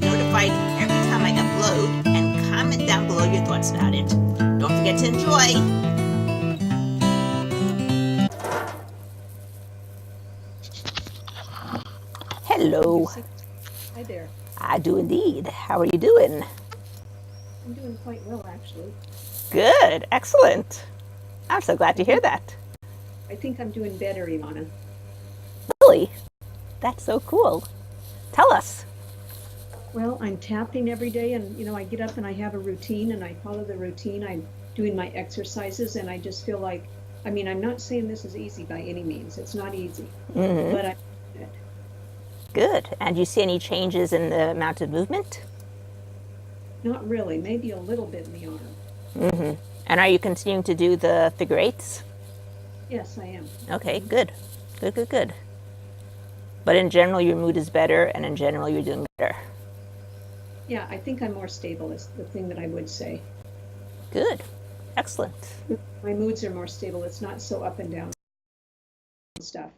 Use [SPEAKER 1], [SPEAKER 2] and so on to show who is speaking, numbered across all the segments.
[SPEAKER 1] notified every time I upload, and comment down below your thoughts about it. Don't forget to enjoy. Hello.
[SPEAKER 2] Hi there.
[SPEAKER 1] I do indeed. How are you doing?
[SPEAKER 2] I'm doing quite well, actually.
[SPEAKER 1] Good. Excellent. I'm so glad to hear that.
[SPEAKER 2] I think I'm doing better, Ilana.
[SPEAKER 1] Really? That's so cool. Tell us.
[SPEAKER 2] Well, I'm tapping every day, and I get up and I have a routine and I follow the routine. I'm doing my exercises, and I just feel like, I'm not saying this is easy by any means. It's not easy, but I'm doing it.
[SPEAKER 1] Good. And do you see any changes in the amount of movement?
[SPEAKER 2] Not really, maybe a little bit in the arm.
[SPEAKER 1] And are you continuing to do the figure eights?
[SPEAKER 2] Yes, I am.
[SPEAKER 1] Okay, good. Good. But in general, your mood is better, and in general, you're doing better.
[SPEAKER 2] Yeah, I think I'm more stable is the thing that I would say.
[SPEAKER 1] Good. Excellent.
[SPEAKER 2] My moods are more stable. It's not so up and down stuff.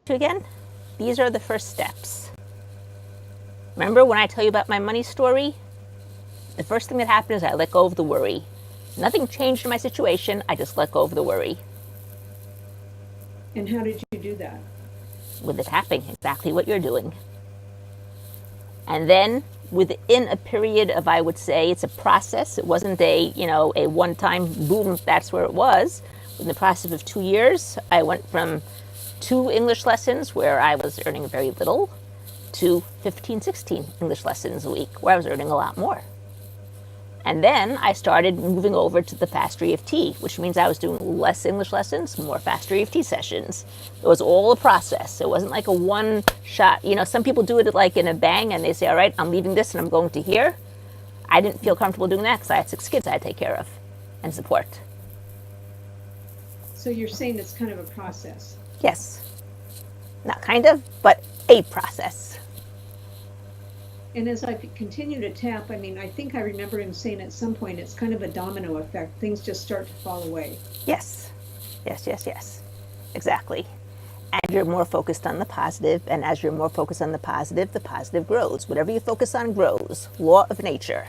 [SPEAKER 1] Again, these are the first steps. Remember when I tell you about my money story? The first thing that happened is I let go of the worry. Nothing changed in my situation. I just let go of the worry.
[SPEAKER 2] And how did you do that?
[SPEAKER 1] With the tapping, exactly what you're doing. And then within a period of, I would say, it's a process. It wasn't a one-time boom, that's where it was. In the process of 2 years, I went from 2 English lessons where I was earning very little to 15, 16 English lessons a week where I was earning a lot more. And then I started moving over to the faster EFT, which means I was doing less English lessons, more faster EFT sessions. It was all a process. It wasn't like a one shot. Some people do it like in a bang and they say, all right, I'm leaving this and I'm going to here. I didn't feel comfortable doing that because I had 6 kids I had to take care of and support.
[SPEAKER 2] So you're saying it's kind of a process?
[SPEAKER 1] Yes. Not kind of, but a process.
[SPEAKER 2] And as I continue to tap, I think I remember him saying at some point it's kind of a domino effect. Things just start to fall away.
[SPEAKER 1] Yes. Exactly. And you're more focused on the positive, and as you're more focused on the positive grows. Whatever you focus on grows. Law of nature.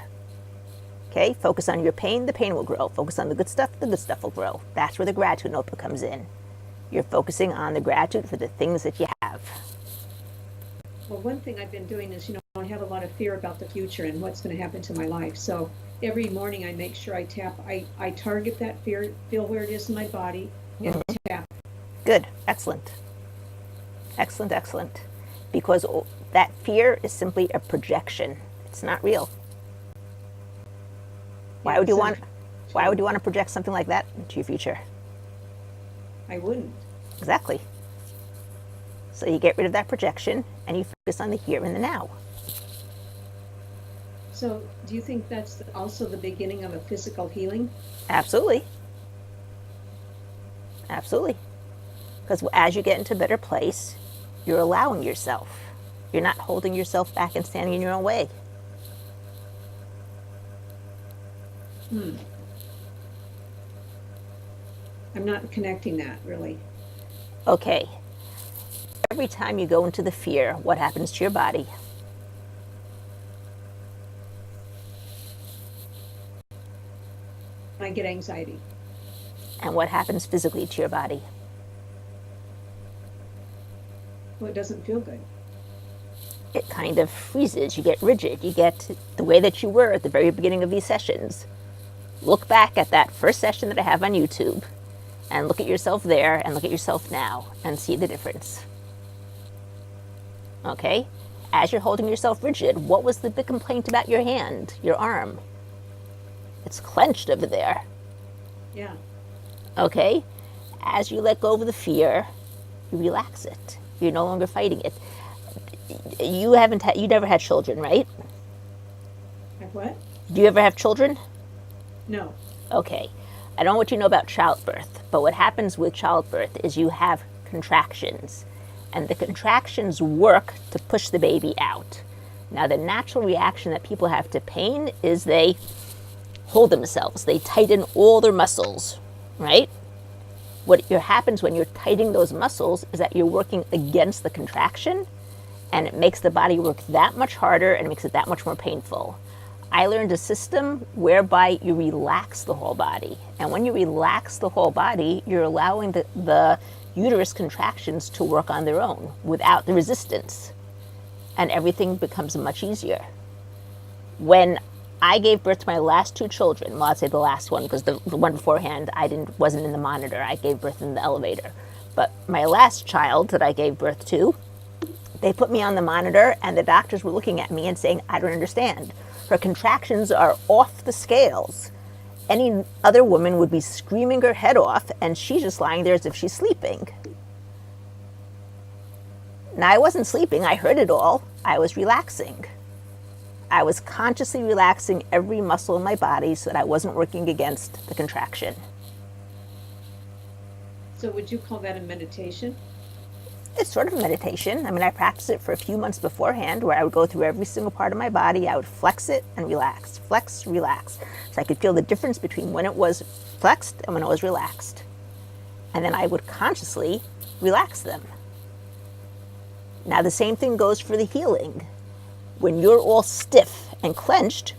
[SPEAKER 1] Okay? Focus on your pain, the pain will grow. Focus on the good stuff will grow. That's where the gratitude notebook comes in. You're focusing on the gratitude for the things that you have.
[SPEAKER 2] Well, one thing I've been doing is, I have a lot of fear about the future and what's going to happen to my life. So every morning I make sure I tap, I target that fear, feel where it is in my body, and tap.
[SPEAKER 1] Good. Excellent. Because that fear is simply a projection. It's not real. Why would you want to project something like that into your future?
[SPEAKER 2] I wouldn't.
[SPEAKER 1] Exactly. So you get rid of that projection and you focus on the here and the now.
[SPEAKER 2] So do you think that's also the beginning of a physical healing?
[SPEAKER 1] Absolutely. Because as you get into a better place, you're allowing yourself. You're not holding yourself back and standing in your own way.
[SPEAKER 2] I'm not connecting that, really.
[SPEAKER 1] Okay. Every time you go into the fear, what happens to your body?
[SPEAKER 2] I get anxiety.
[SPEAKER 1] And what happens physically to your body?
[SPEAKER 2] Well, it doesn't feel good.
[SPEAKER 1] It kind of freezes. You get rigid. You get the way that you were at the very beginning of these sessions. Look back at that first session that I have on YouTube and look at yourself there and look at yourself now and see the difference. Okay? As you're holding yourself rigid, what was the big complaint about your hand, your arm? It's clenched over there.
[SPEAKER 2] Yeah.
[SPEAKER 1] Okay? As you let go of the fear, you relax it. You're no longer fighting it. You never had children, right?
[SPEAKER 2] Like what?
[SPEAKER 1] Do you ever have children?
[SPEAKER 2] No.
[SPEAKER 1] Okay. I don't know what you know about childbirth, but what happens with childbirth is you have contractions, and the contractions work to push the baby out. Now, the natural reaction that people have to pain is they hold themselves. They tighten all their muscles, right? What happens when you're tightening those muscles is that you're working against the contraction, And it makes the body work that much harder and makes it that much more painful. I learned a system whereby you relax the whole body. And when you relax the whole body, you're allowing the uterus contractions to work on their own without the resistance. And everything becomes much easier. When I gave birth to my last two children, well, I'd say the last one, because the one beforehand wasn't in the monitor. I gave birth in the elevator. But my last child that I gave birth to, they put me on the monitor, and the doctors were looking at me and saying, I don't understand. Her contractions are off the scales. Any other woman would be screaming her head off, and she's just lying there as if she's sleeping. Now, I wasn't sleeping. I heard it all. I was relaxing. I was consciously relaxing every muscle in my body so that I wasn't working against the contraction.
[SPEAKER 2] So would you call that a meditation?
[SPEAKER 1] It's sort of a meditation. I mean, I practiced it for a few months beforehand where I would go through every single part of my body. I would flex it and relax, flex, relax. So I could feel the difference between when it was flexed and when it was relaxed. And then I would consciously relax them. Now, the same thing goes for the healing. When you're all stiff and clenched,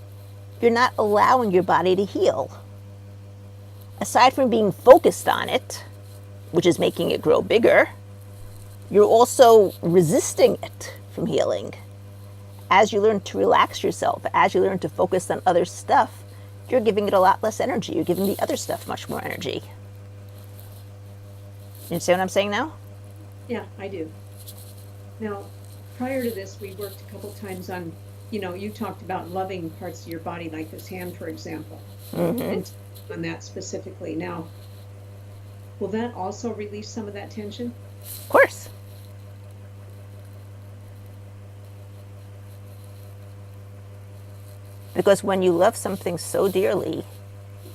[SPEAKER 1] you're not allowing your body to heal. Aside from being focused on it, which is making it grow bigger, you're also resisting it from healing. As you learn to relax yourself, as you learn to focus on other stuff, you're giving it a lot less energy. You're giving the other stuff much more energy. You see what I'm saying now?
[SPEAKER 2] Yeah, I do. Now, prior to this, we worked a couple times on, you talked about loving parts of your body, like this hand, for example, and on that specifically. Now, will that also release some of that tension?
[SPEAKER 1] Of course. Because when you love something so dearly,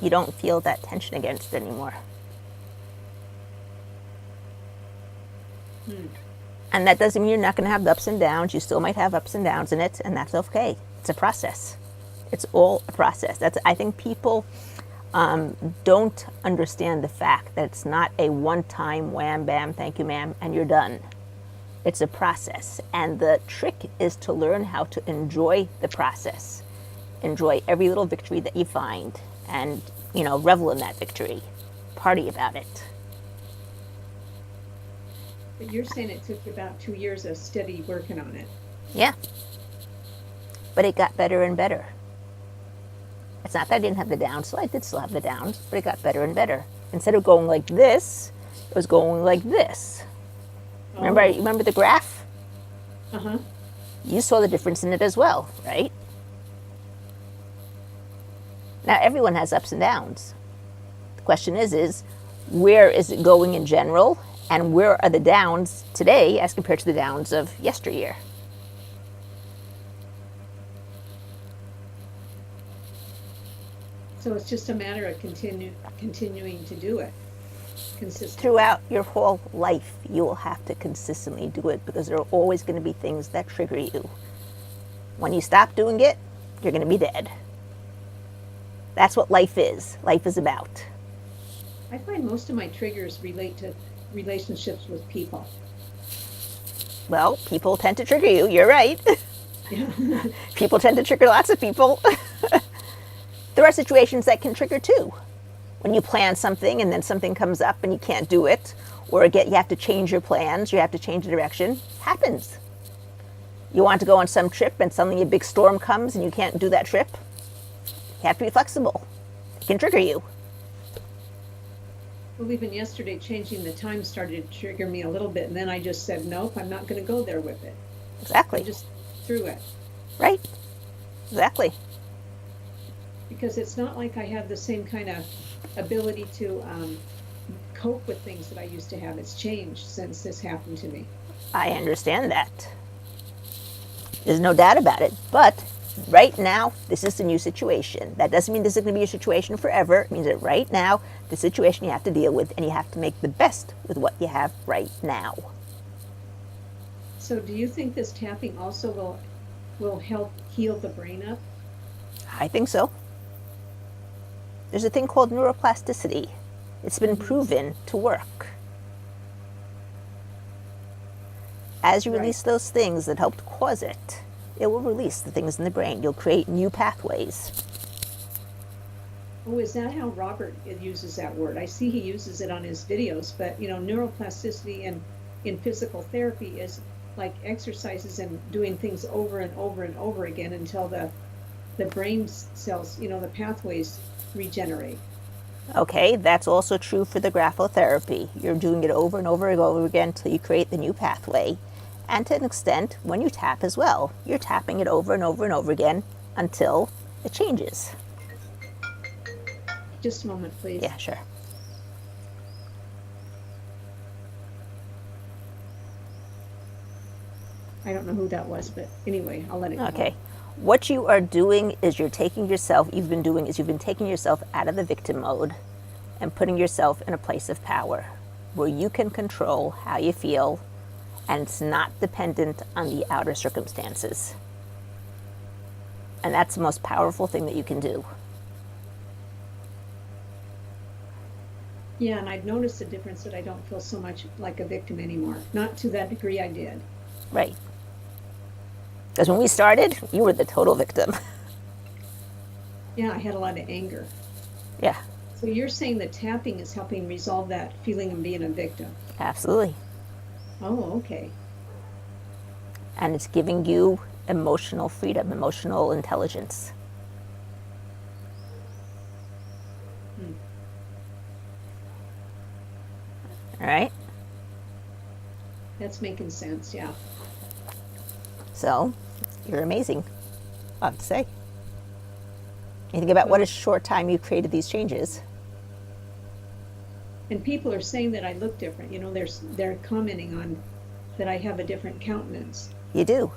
[SPEAKER 1] you don't feel that tension against it anymore. And that doesn't mean you're not going to have the ups and downs. You still might have ups and downs in it, and that's okay. It's a process. It's all a process. I think people don't understand the fact that it's not a one-time wham, bam, thank you, ma'am, and you're done. It's a process. And the trick is to learn how to enjoy the process. Enjoy every little victory that you find and, revel in that victory. Party about it.
[SPEAKER 2] But you're saying it took you about 2 years of steady working on it.
[SPEAKER 1] Yeah. But it got better and better. It's not that I didn't have the downs, so I did still have the downs, but it got better and better. Instead of going like this, it was going like this. Oh. Remember the graph?
[SPEAKER 2] Uh-huh.
[SPEAKER 1] You saw the difference in it as well, right? Now, everyone has ups and downs. The question is where is it going in general, and where are the downs today as compared to the downs of yesteryear?
[SPEAKER 2] So it's just a matter of continuing to do it consistently.
[SPEAKER 1] Throughout your whole life, you will have to consistently do it because there are always going to be things that trigger you. When you stop doing it, you're going to be dead. That's what life is. Life is about.
[SPEAKER 2] I find most of my triggers relate to relationships with people.
[SPEAKER 1] Well, people tend to trigger you. You're right.
[SPEAKER 2] Yeah.
[SPEAKER 1] People tend to trigger lots of people. There are situations that can trigger too. When you plan something and then something comes up and you can't do it, or you have to change your plans, you have to change the direction. Happens. You want to go on some trip and suddenly a big storm comes and you can't do that trip. You have to be flexible. It can trigger you.
[SPEAKER 2] Well, even yesterday, changing the time started to trigger me a little bit, and then I just said, nope, I'm not going to go there with it.
[SPEAKER 1] Exactly.
[SPEAKER 2] I just threw it.
[SPEAKER 1] Right. Exactly.
[SPEAKER 2] Because it's not like I have the same kind of ability to cope with things that I used to have. It's changed since this happened to me.
[SPEAKER 1] I understand that. There's no doubt about it. But right now, this is the new situation. That doesn't mean this is going to be your situation forever. It means that right now, the situation you have to deal with, and you have to make the best with what you have right now.
[SPEAKER 2] So do you think this tapping also will help heal the brain up?
[SPEAKER 1] I think so. There's a thing called neuroplasticity. It's been proven to work. as you
[SPEAKER 2] Right.
[SPEAKER 1] release those things that helped cause it, it will release the things in the brain. You'll create new pathways.
[SPEAKER 2] Oh, is that how Robert uses that word? I see he uses it on his videos, but neuroplasticity and in physical therapy is like exercises and doing things over and over and over again until the brain cells, the pathways regenerate.
[SPEAKER 1] Okay, that's also true for the graphotherapy. You're doing it over and over and over again until you create the new pathway. And to an extent, when you tap as well, you're tapping it over and over and over again until it changes.
[SPEAKER 2] Just a moment, please.
[SPEAKER 1] Yeah, sure.
[SPEAKER 2] I don't know who that was, but anyway, I'll let it go.
[SPEAKER 1] Okay. What you are doing is you've been taking yourself out of the victim mode and putting yourself in a place of power where you can control how you feel and it's not dependent on the outer circumstances. And that's the most powerful thing that you can do.
[SPEAKER 2] Yeah, and I've noticed the difference that I don't feel so much like a victim anymore. Not to that degree I did.
[SPEAKER 1] Right. Because when we started, you were the total victim.
[SPEAKER 2] Yeah, I had a lot of anger.
[SPEAKER 1] Yeah,
[SPEAKER 2] So you're saying that tapping is helping resolve that feeling of being a victim.
[SPEAKER 1] absolutely.
[SPEAKER 2] Oh, okay.
[SPEAKER 1] And it's giving you emotional freedom, emotional intelligence. All right?
[SPEAKER 2] That's making sense, yeah.
[SPEAKER 1] So, you're amazing, I have to say. You think about what a short time you created these changes.
[SPEAKER 2] And people are saying that I look different. They're commenting on that I have a different countenance.
[SPEAKER 1] You do.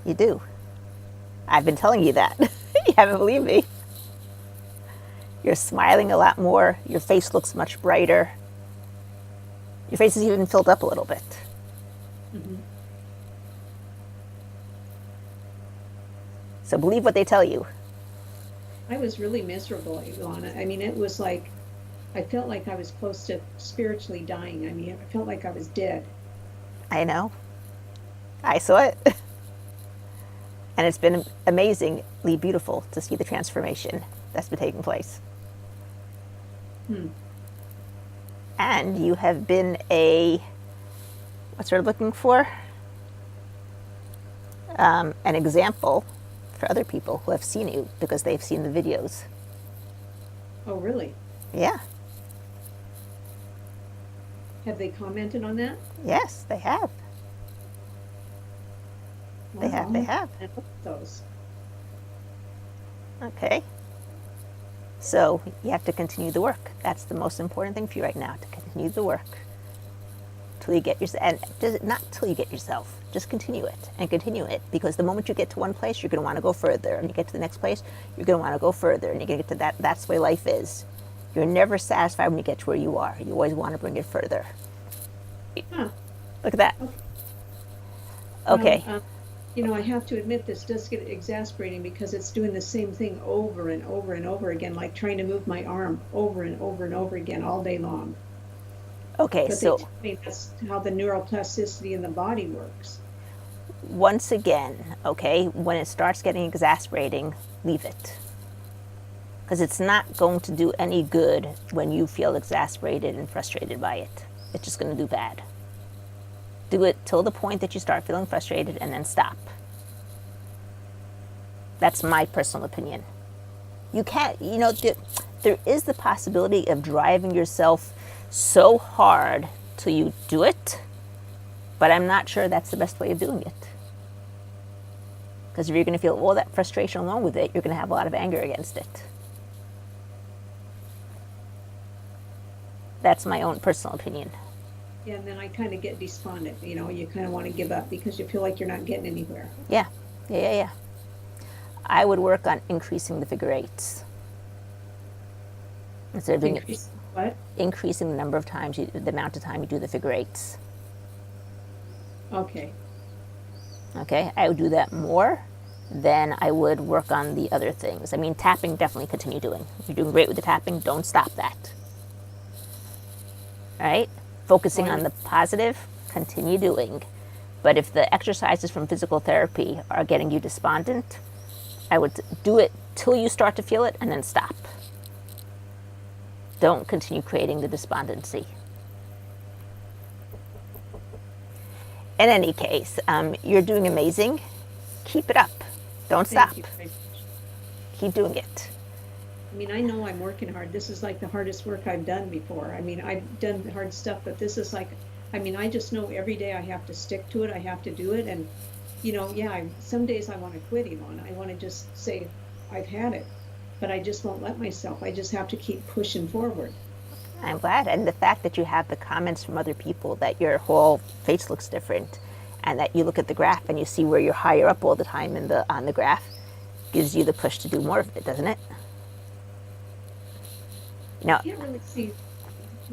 [SPEAKER 1] You do. I've been telling you that. You haven't believed me. You're smiling a lot more. Your face looks much brighter. Your face is even filled up a little bit.
[SPEAKER 2] Mm-hmm.
[SPEAKER 1] So believe what they tell you.
[SPEAKER 2] I was really miserable, Ilana. I mean, it was like I felt like I was close to spiritually dying. I mean, I felt like I was dead.
[SPEAKER 1] I know. I saw it. And it's been amazingly beautiful to see the transformation that's been taking place. And you have been what's we're looking for? An example for other people who have seen you because they've seen the videos.
[SPEAKER 2] Oh, really?
[SPEAKER 1] Yeah.
[SPEAKER 2] Have they commented on that?
[SPEAKER 1] Yes, they have. They have.
[SPEAKER 2] I look at those.
[SPEAKER 1] Okay. So you have to continue the work. That's the most important thing for you right now, to continue the work till you get yourself, and not till you get yourself, just continue it and continue it, because the moment you get to one place, you're going to want to go further, and you get to the next place, you're going to want to go further, and you're going to get to that. That's the way life is. You're never satisfied when you get to where you are. You always want to bring it further.
[SPEAKER 2] Huh.
[SPEAKER 1] Look at that. Okay.
[SPEAKER 2] I have to admit this does get exasperating because it's doing the same thing over and over and over again, like trying to move my arm over and over and over again all day long.
[SPEAKER 1] Okay,
[SPEAKER 2] But
[SPEAKER 1] so
[SPEAKER 2] they tell me that's how the neuroplasticity in the body works.
[SPEAKER 1] once again, okay, when it starts getting exasperating, leave it. Because it's not going to do any good when you feel exasperated and frustrated by it. It's just going to do bad. Do it till the point that you start feeling frustrated and then stop. That's my personal opinion. You can't, there is the possibility of driving yourself so hard till you do it, but I'm not sure that's the best way of doing it. Because if you're going to feel all that frustration along with it, you're going to have a lot of anger against it. That's my own personal opinion.
[SPEAKER 2] Yeah, and then I kind of get despondent. You kind of want to give up because you feel like you're not getting anywhere.
[SPEAKER 1] Yeah. I would work on increasing the figure eights. Instead of doing
[SPEAKER 2] Increase what?
[SPEAKER 1] increasing the number of times, the amount of time you do the figure eights.
[SPEAKER 2] Okay.
[SPEAKER 1] Okay, I would do that more than I would work on the other things. I mean, tapping, definitely continue doing. You're doing great with the tapping, don't stop that. All right? Focusing on the positive, continue doing. But if the exercises from physical therapy are getting you despondent, I would do it till you start to feel it and then stop. Don't continue creating the despondency. In any case, you're doing amazing. Keep it up. Don't stop.
[SPEAKER 2] Thank you very much.
[SPEAKER 1] Keep doing it.
[SPEAKER 2] I mean, I know I'm working hard. This is like the hardest work I've done before. I mean, I've done hard stuff, but this is like, I mean, I just know every day I have to stick to it. I have to do it. And, yeah, some days I want to quit, and I want to just say, I've had it. But I just won't let myself. I just have to keep pushing forward.
[SPEAKER 1] I'm glad. And the fact that you have the comments from other people that your whole face looks different and that you look at the graph and you see where you're higher up all the time on the graph gives you the push to do more of it, doesn't it?
[SPEAKER 2] I can't really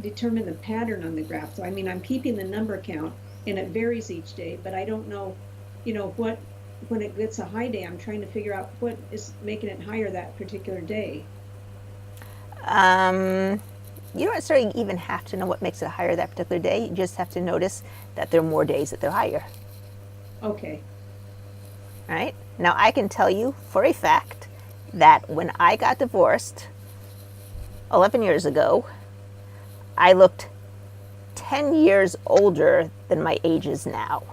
[SPEAKER 2] determine the pattern on the graph. So, I mean, I'm keeping the number count and it varies each day, but I don't know, what, when it gets a high day, I'm trying to figure out what is making it higher that particular day.
[SPEAKER 1] You don't necessarily even have to know what makes it higher that particular day. You just have to notice that there are more days that they're higher.
[SPEAKER 2] Okay.
[SPEAKER 1] All right? Now, I can tell you for a fact that when I got divorced 11 years ago, I looked 10 years older than my age is now.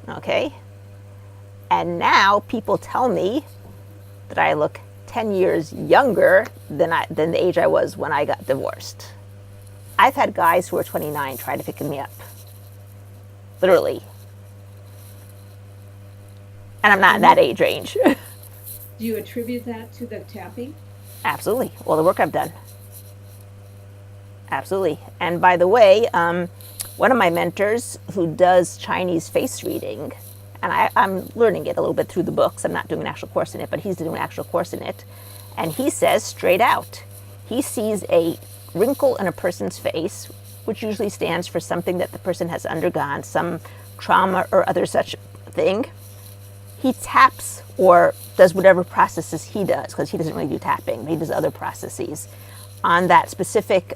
[SPEAKER 1] Okay? And now people tell me that I look 10 years younger than the age I was when I got divorced. I've had guys who are 29 try to pick me up. Literally. And I'm not in that age range.
[SPEAKER 2] Do you attribute that to the tapping?
[SPEAKER 1] Absolutely. All the work I've done. Absolutely. And by the way, one of my mentors who does Chinese face reading, and I'm learning it a little bit through the books. I'm not doing an actual course in it, but he's doing an actual course in it. And he says straight out, he sees a wrinkle in a person's face, which usually stands for something that the person has undergone, some trauma or other such thing. He taps or does whatever processes he does, because he doesn't really do tapping, but he does other processes on that specific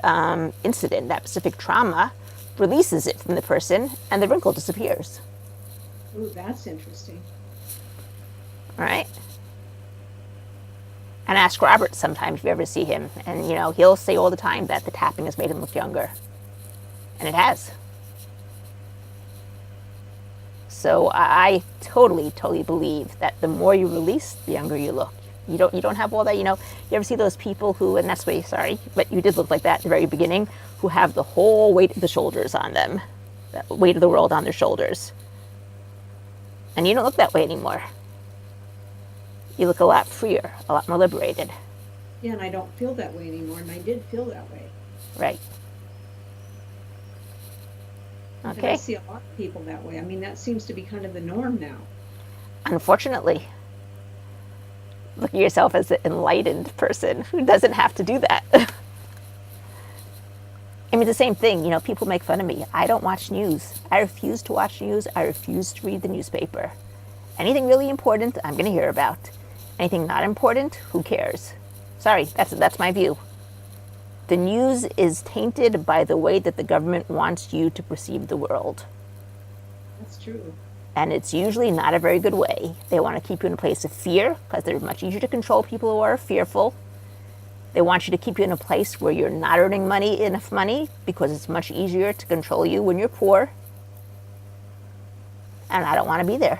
[SPEAKER 1] incident, that specific trauma, releases it from the person, and the wrinkle disappears.
[SPEAKER 2] Ooh, that's interesting.
[SPEAKER 1] All right. And ask Robert sometimes if you ever see him, and he'll say all the time that the tapping has made him look younger, and it has. So I totally believe that the more you release, the younger you look. You don't have all that, you ever see those people who, and that's why, sorry, but you did look like that at the very beginning, who have the whole weight of the shoulders on them, the weight of the world on their shoulders. And you don't look that way anymore. You look a lot freer, a lot more liberated.
[SPEAKER 2] Yeah, and I don't feel that way anymore, and I did feel that way.
[SPEAKER 1] Right.
[SPEAKER 2] And
[SPEAKER 1] Okay.
[SPEAKER 2] I see a lot of people that way. I mean, that seems to be kind of the norm now.
[SPEAKER 1] Unfortunately. Look at yourself as an enlightened person who doesn't have to do that. I mean, the same thing, people make fun of me. I don't watch news. I refuse to watch news. I refuse to read the newspaper. Anything really important, I'm going to hear about. Anything not important, who cares? Sorry, that's my view. The news is tainted by the way that the government wants you to perceive the world.
[SPEAKER 2] That's true.
[SPEAKER 1] And it's usually not a very good way. They want to keep you in a place of fear because they're much easier to control people who are fearful. They want you to keep you in a place where you're not earning enough money because it's much easier to control you when you're poor. And I don't want to be there.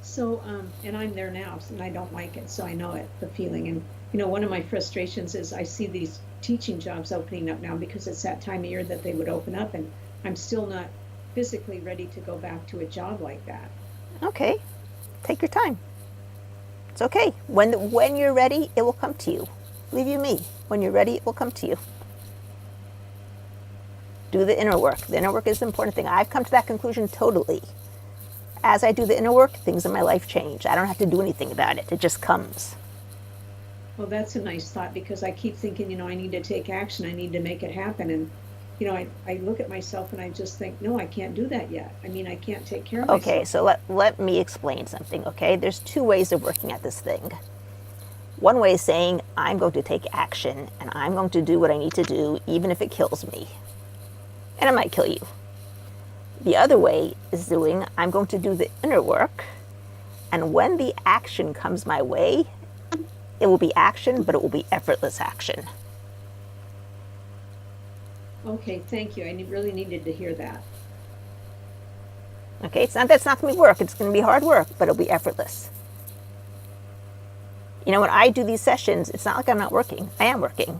[SPEAKER 2] So, and I'm there now, and I don't like it, so I know it, the feeling. And, one of my frustrations is I see these teaching jobs opening up now because it's that time of year that they would open up, and I'm still not physically ready to go back to a job like that.
[SPEAKER 1] Okay. Take your time. It's okay. When you're ready, it will come to you. Believe you me, when you're ready, it will come to you. Do the inner work. The inner work is the important thing. I've come to that conclusion totally. As I do the inner work, things in my life change. I don't have to do anything about it. It just comes.
[SPEAKER 2] Well, that's a nice thought because I keep thinking, I need to take action. I need to make it happen. And, I look at myself and I just think, no, I can't do that yet. I mean, I can't take care of myself.
[SPEAKER 1] Okay, so let me explain something, okay? There's two ways of working at this thing. One way is saying, I'm going to take action and I'm going to do what I need to do, even if it kills me. And it might kill you. The other way is doing, I'm going to do the inner work, and when the action comes my way, it will be action, but it will be effortless action.
[SPEAKER 2] Okay, thank you. I really needed to hear that.
[SPEAKER 1] Okay, it's not that's not going to be work. It's going to be hard work, but it'll be effortless. You know, when I do these sessions, it's not like I'm not working. I am working.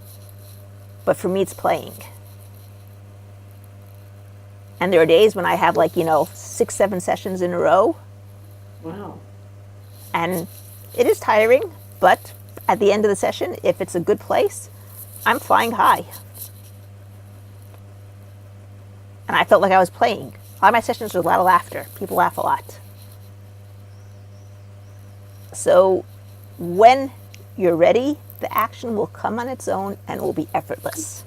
[SPEAKER 1] But for me, it's playing. And there are days when I have 6, 7 sessions in a row.
[SPEAKER 2] Wow.
[SPEAKER 1] And it is tiring, but at the end of the session, if it's a good place, I'm flying high. And I felt like I was playing. A lot of my sessions are a lot of laughter. People laugh a lot. So when you're ready, the action will come on its own and it will be effortless.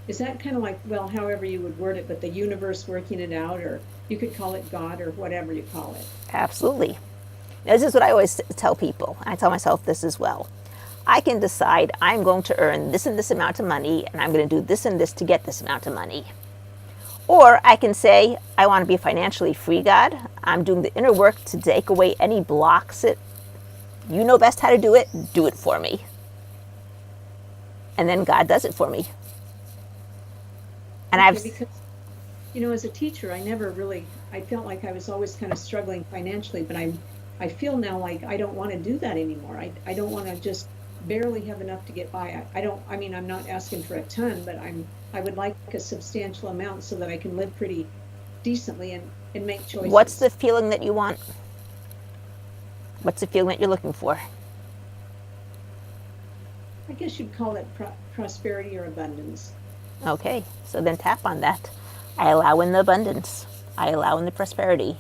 [SPEAKER 2] Is that kind of like, well, however you would word it, but the universe working it out, or you could call it God or whatever you call it?
[SPEAKER 1] Absolutely. Now, this is what I always tell people. I tell myself this as well. I can decide I'm going to earn this and this amount of money, and I'm going to do this and this to get this amount of money. Or I can say, I want to be financially free, God. I'm doing the inner work to take away any blocks. You know best how to do it for me. And then God does it for me. And
[SPEAKER 2] because, as a teacher, I felt like I was always kind of struggling financially, but I feel now like I don't want to do that anymore. I don't want to just barely have enough to get by. I'm not asking for a ton, but I would like a substantial amount so that I can live pretty decently and make choices.
[SPEAKER 1] What's the feeling that you want? What's the feeling that you're looking for?
[SPEAKER 2] I guess you'd call it prosperity or abundance.
[SPEAKER 1] Okay, so then tap on that. I allow in the abundance. I allow in the prosperity.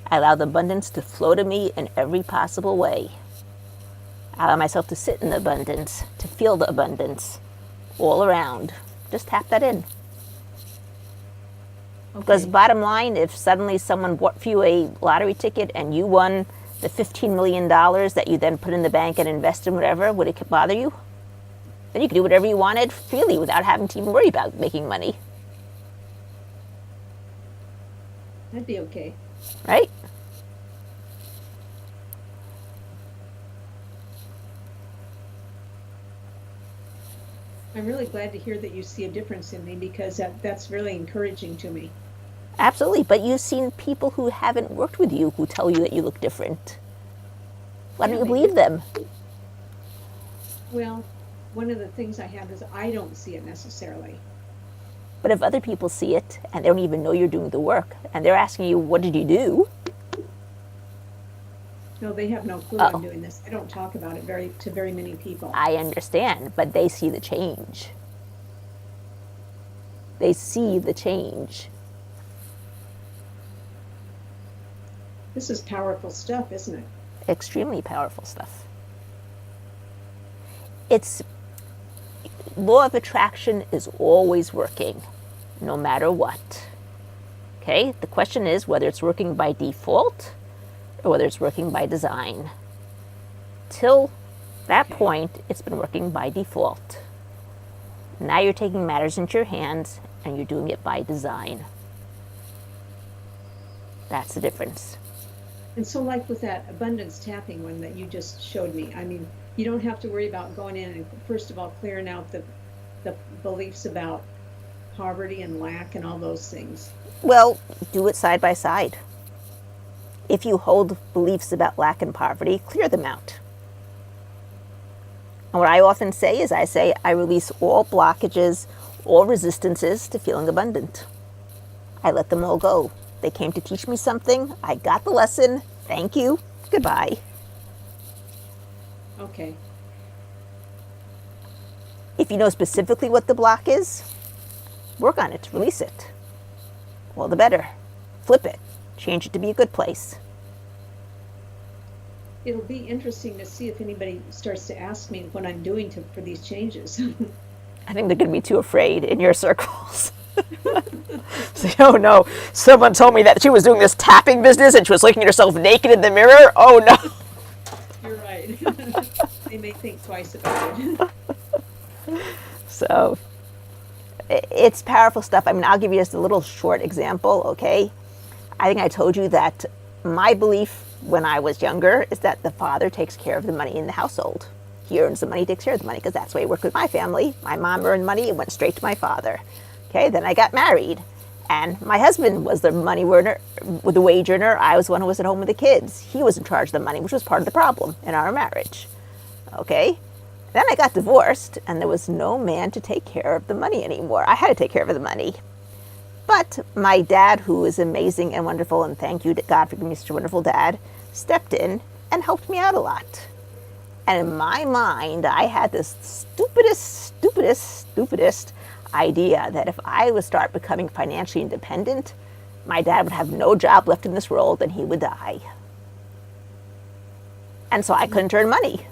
[SPEAKER 1] I allow the abundance to flow to me in every possible way. I allow myself to sit in the abundance, to feel the abundance all around. Just tap that in. Okay. Because bottom line, if suddenly someone bought for you a lottery ticket and you won the $15 million that you then put in the bank and invest in whatever, would it bother you? Then you could do whatever you wanted freely without having to even worry about making money.
[SPEAKER 2] That'd be okay.
[SPEAKER 1] Right?
[SPEAKER 2] I'm really glad to hear that you see a difference in me, because that's really encouraging to me.
[SPEAKER 1] Absolutely, but you've seen people who haven't worked with you who tell you that you look different. Why don't you believe them?
[SPEAKER 2] Well, one of the things I have is I don't see it necessarily.
[SPEAKER 1] But if other people see it and they don't even know you're doing the work and they're asking you, what did you do?
[SPEAKER 2] No, they have no clue I'm doing this. I don't talk about it to very many people.
[SPEAKER 1] I understand, but they see the change. They see the change.
[SPEAKER 2] This is powerful stuff, isn't it?
[SPEAKER 1] Extremely powerful stuff. Law of attraction is always working, no matter what. Okay? The question is whether it's working by default or whether it's working by design. Till that point, it's been working by default. Now you're taking matters into your hands and you're doing it by design. That's the difference.
[SPEAKER 2] And so, like with that abundance tapping one that you just showed me, you don't have to worry about going in and, first of all, clearing out the beliefs about poverty and lack and all those things.
[SPEAKER 1] Well, do it side by side. If you hold beliefs about lack and poverty, clear them out. And what I often say is I release all blockages, all resistances to feeling abundant. I let them all go. They came to teach me something. I got the lesson. Thank you. Goodbye.
[SPEAKER 2] Okay.
[SPEAKER 1] If you know specifically what the block is, work on it, release it. All the better. Flip it. Change it to be a good place.
[SPEAKER 2] It'll be interesting to see if anybody starts to ask me what I'm doing for these changes.
[SPEAKER 1] I think they're going to be too afraid in your circles. Say, oh no, someone told me that she was doing this tapping business and she was looking at herself naked in the mirror. Oh no.
[SPEAKER 2] You're right. right. They may think twice about it.
[SPEAKER 1] So it's powerful stuff. I mean, I'll give you just a little short example, okay? I think I told you that my belief when I was younger is that the father takes care of the money in the household. He earns the money, he takes care of the money, because that's the way it worked with my family. My mom earned money, it went straight to my father. Okay, then I got married, and my husband was the money earner, the wage earner. I was the one who was at home with the kids. He was in charge of the money, which was part of the problem in our marriage. Okay, then I got divorced, and there was no man to take care of the money anymore. I had to take care of the money. But my dad, who is amazing and wonderful, and thank you to God for giving me such a wonderful dad, stepped in and helped me out a lot. And in my mind, I had this stupidest idea that if I would start becoming financially independent, my dad would have no job left in this world and he would die. And so I couldn't earn money.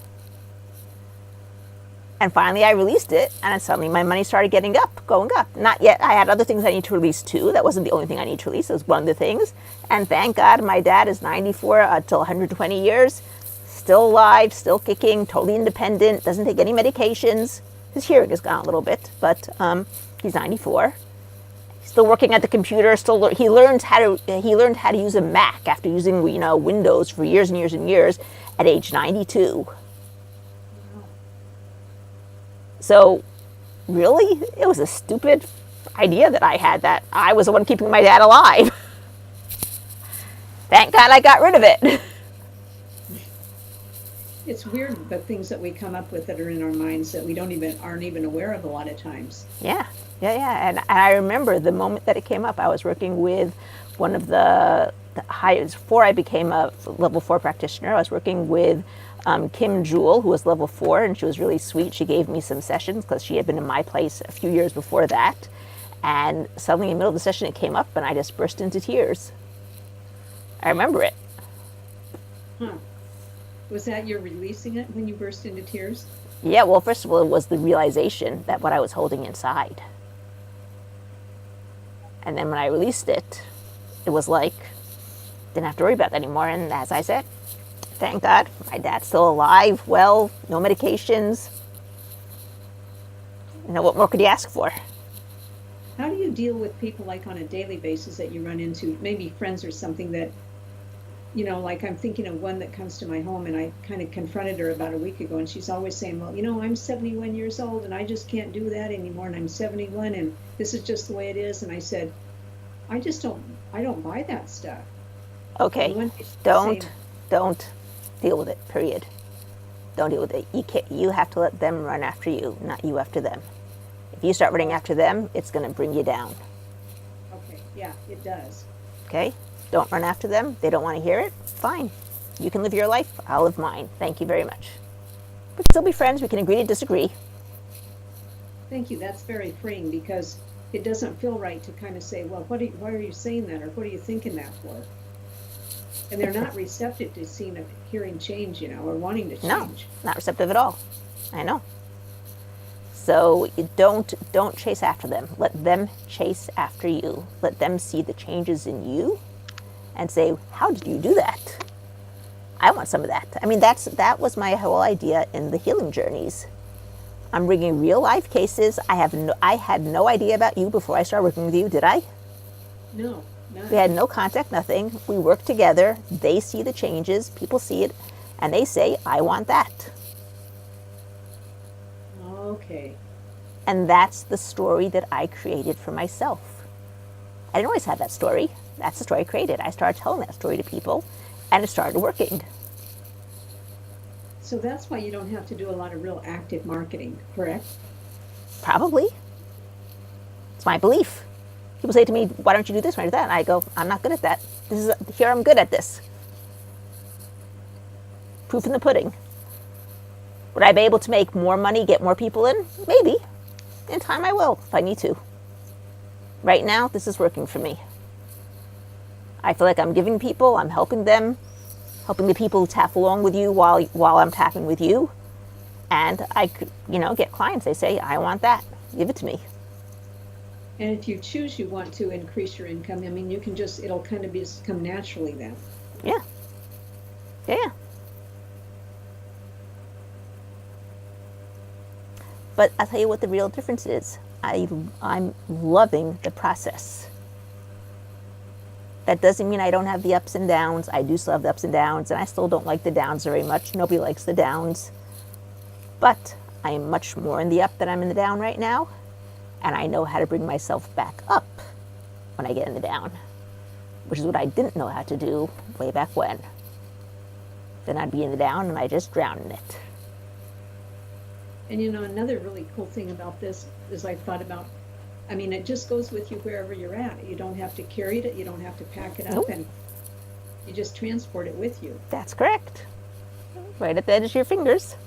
[SPEAKER 1] And finally I released it, and suddenly my money started going up. Not yet. I had other things I need to release too. That wasn't the only thing I need to release. It was one of the things. And thank God my dad is 94 until 120 years, still alive, still kicking, totally independent, doesn't take any medications. His hearing has gone a little bit, but he's 94. Still working at the computer. He learned how to use a Mac after using Windows for years and years and years at age 92. So, really, it was a stupid idea that I had, that I was the one keeping my dad alive. Thank God I got rid of it.
[SPEAKER 2] It's weird the things that we come up with that are in our minds that we aren't even aware of a lot of times.
[SPEAKER 1] Yeah. And I remember the moment that it came up. I was working with one of the highest, before I became a level 4 practitioner, I was working with Kim Jewell, who was level 4, and she was really sweet. She gave me some sessions because she had been in my place a few years before that. And suddenly in the middle of the session it came up and I just burst into tears. I remember it.
[SPEAKER 2] Huh. Was that your releasing it when you burst into tears?
[SPEAKER 1] Yeah, well, first of all, it was the realization that what I was holding inside. And then when I released it, it was like, didn't have to worry about that anymore. And as I said, thank God, my dad's still alive, well, no medications. What more could you ask for?
[SPEAKER 2] How do you deal with people like on a daily basis that you run into, maybe friends or something that, like I'm thinking of one that comes to my home, and I kind of confronted her about a week ago, and she's always saying, well, I'm 71 years old and I just can't do that anymore, and I'm 71 and this is just the way it is. And I said, I don't buy that stuff.
[SPEAKER 1] Okay, don't deal with it, period. Don't deal with it. You have to let them run after you, not you after them. If you start running after them, it's going to bring you down.
[SPEAKER 2] Okay, yeah, it does.
[SPEAKER 1] Okay? Don't run after them. They don't want to hear it. Fine. You can live your life. I'll live mine. Thank you very much. We can still be friends. We can agree to disagree.
[SPEAKER 2] Thank you. That's very freeing, because it doesn't feel right to kind of say, well, why are you saying that, or what are you thinking that for? And they're not receptive to hearing change, or wanting to change.
[SPEAKER 1] No, not receptive at all. I know. So you don't chase after them. Let them chase after you. Let them see the changes in you and say, how did you do that? I want some of that. I mean, that was my whole idea in the healing journeys. I'm bringing real life cases. I had no idea about you before I started working with you, did I?
[SPEAKER 2] No, none.
[SPEAKER 1] We had no contact, nothing. We work together. They see the changes. People see it, and they say, I want that.
[SPEAKER 2] Okay.
[SPEAKER 1] And that's the story that I created for myself. I didn't always have that story. That's the story I created. I started telling that story to people, and it started working.
[SPEAKER 2] So that's why you don't have to do a lot of real active marketing, correct?
[SPEAKER 1] Probably. It's my belief. People say to me, why don't you do this, why don't you do that? And I go, I'm not good at that. Here I'm good at this. Proof in the pudding. Would I be able to make more money, get more people in? Maybe. In time I will, if I need to. Right now, this is working for me. I feel like I'm giving people, I'm helping them, helping the people who tap along with you while I'm tapping with you. And I could, get clients, they say, I want that. Give it to me.
[SPEAKER 2] And if you choose you want to increase your income, you can it'll kind of come naturally then.
[SPEAKER 1] Yeah. But I'll tell you what the real difference is. I'm loving the process. That doesn't mean I don't have the ups and downs. I do still have the ups and downs, and I still don't like the downs very much. Nobody likes the downs. But I am much more in the up than I'm in the down right now, and I know how to bring myself back up when I get in the down, which is what I didn't know how to do way back when. Then I'd be in the down, and I just drown in it.
[SPEAKER 2] And another really cool thing about this is I thought about, I mean, it just goes with you wherever you're at. You don't have to carry it, you don't have to pack it up,
[SPEAKER 1] Nope.
[SPEAKER 2] and you just transport it with you.
[SPEAKER 1] That's correct. Right at the edge of your fingers.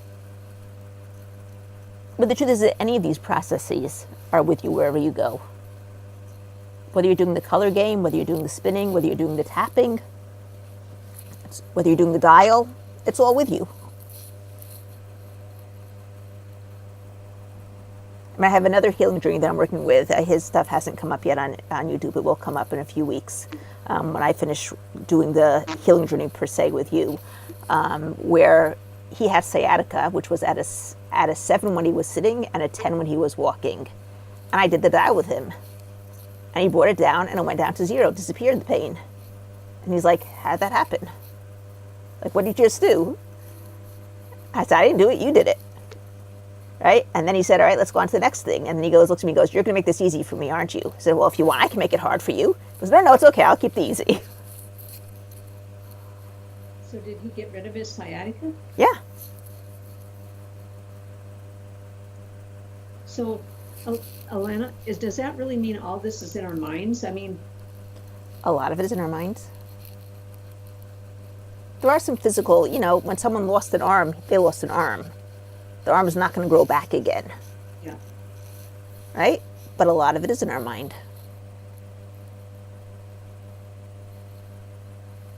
[SPEAKER 1] But the truth is that any of these processes are with you wherever you go. Whether you're doing the color game, whether you're doing the spinning, whether you're doing the tapping, whether you're doing the dial, it's all with you. I have another healing journey that I'm working with. His stuff hasn't come up yet on YouTube. It will come up in a few weeks when I finish doing the healing journey per se with you, where he had sciatica, which was at a 7 when he was sitting and a 10 when he was walking. And I did the dial with him. And he brought it down, and it went down to 0, disappeared the pain. And he's like, how'd that happen? Like, what did you just do? I said, I didn't do it, you did it. Right? And then he said, all right, let's go on to the next thing. And then he looks at me and goes, you're going to make this easy for me, aren't you? I said, well, if you want, I can make it hard for you. He goes, no, it's okay, I'll keep the easy.
[SPEAKER 2] So did he get rid of his sciatica?
[SPEAKER 1] Yeah.
[SPEAKER 2] So, Alana, does that really mean all this is in our minds? I mean,
[SPEAKER 1] a lot of it is in our minds. There are some physical, when someone lost an arm, they lost an arm. The arm is not going to grow back again.
[SPEAKER 2] Yeah.
[SPEAKER 1] Right? But a lot of it is in our mind.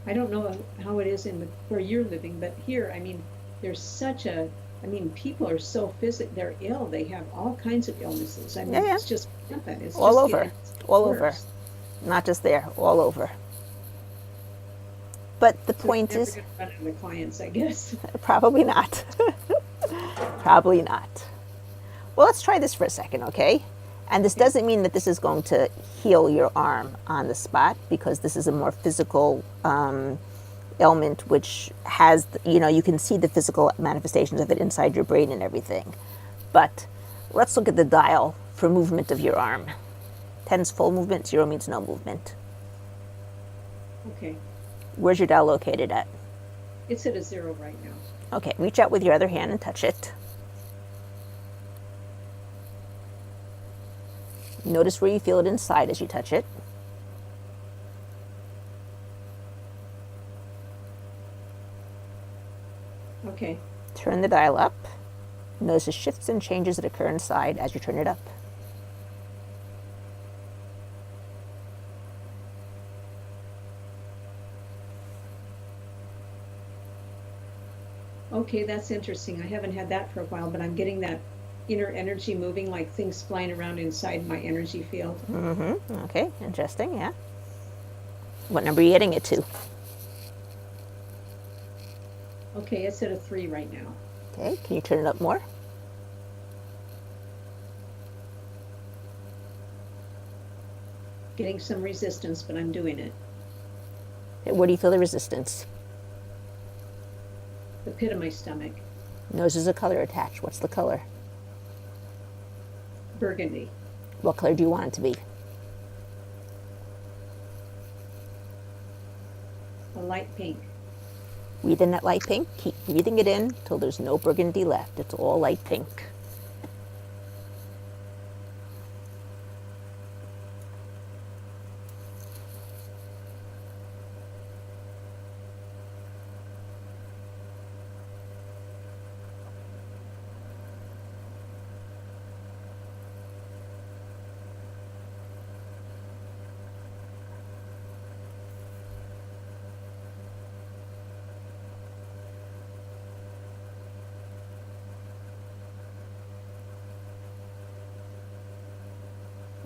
[SPEAKER 2] I don't know how it is where you're living, but here, I mean, there's people are so they're ill. They have all kinds of illnesses. I mean,
[SPEAKER 1] Yeah.
[SPEAKER 2] it's just rampant. It's
[SPEAKER 1] all
[SPEAKER 2] just
[SPEAKER 1] over. All
[SPEAKER 2] worse.
[SPEAKER 1] over. Not just there, all over. But the
[SPEAKER 2] So
[SPEAKER 1] point
[SPEAKER 2] never
[SPEAKER 1] is,
[SPEAKER 2] gonna run out of clients, I guess.
[SPEAKER 1] probably not. Probably not. Well, let's try this for a second, okay? And this doesn't mean that this is going to heal your arm on the spot, because this is a more physical ailment, which has, you can see the physical manifestations of it inside your brain and everything. But let's look at the dial for movement of your arm. 10's full movement, 0 means no movement.
[SPEAKER 2] Okay.
[SPEAKER 1] Where's your dial located at?
[SPEAKER 2] It's at a 0 right now.
[SPEAKER 1] Okay, reach out with your other hand and touch it. Notice where you feel it inside as you touch it.
[SPEAKER 2] Okay.
[SPEAKER 1] Turn the dial up. Notice the shifts and changes that occur inside as you turn it up.
[SPEAKER 2] Okay, that's interesting. I haven't had that for a while, but I'm getting that inner energy moving, like things flying around inside my energy field.
[SPEAKER 1] Mm-hmm. Okay, interesting, yeah. What number are you getting it to?
[SPEAKER 2] Okay, it's at a 3 right now.
[SPEAKER 1] Okay, can you turn it up more?
[SPEAKER 2] Getting some resistance, but I'm doing it.
[SPEAKER 1] Okay, where do you feel the resistance?
[SPEAKER 2] The pit of my stomach.
[SPEAKER 1] Notice there's a color attached. What's the color?
[SPEAKER 2] Burgundy.
[SPEAKER 1] What color do you want it to be?
[SPEAKER 2] A light pink.
[SPEAKER 1] Breathe in that light pink. Keep breathing it in till there's no burgundy left. It's all light pink.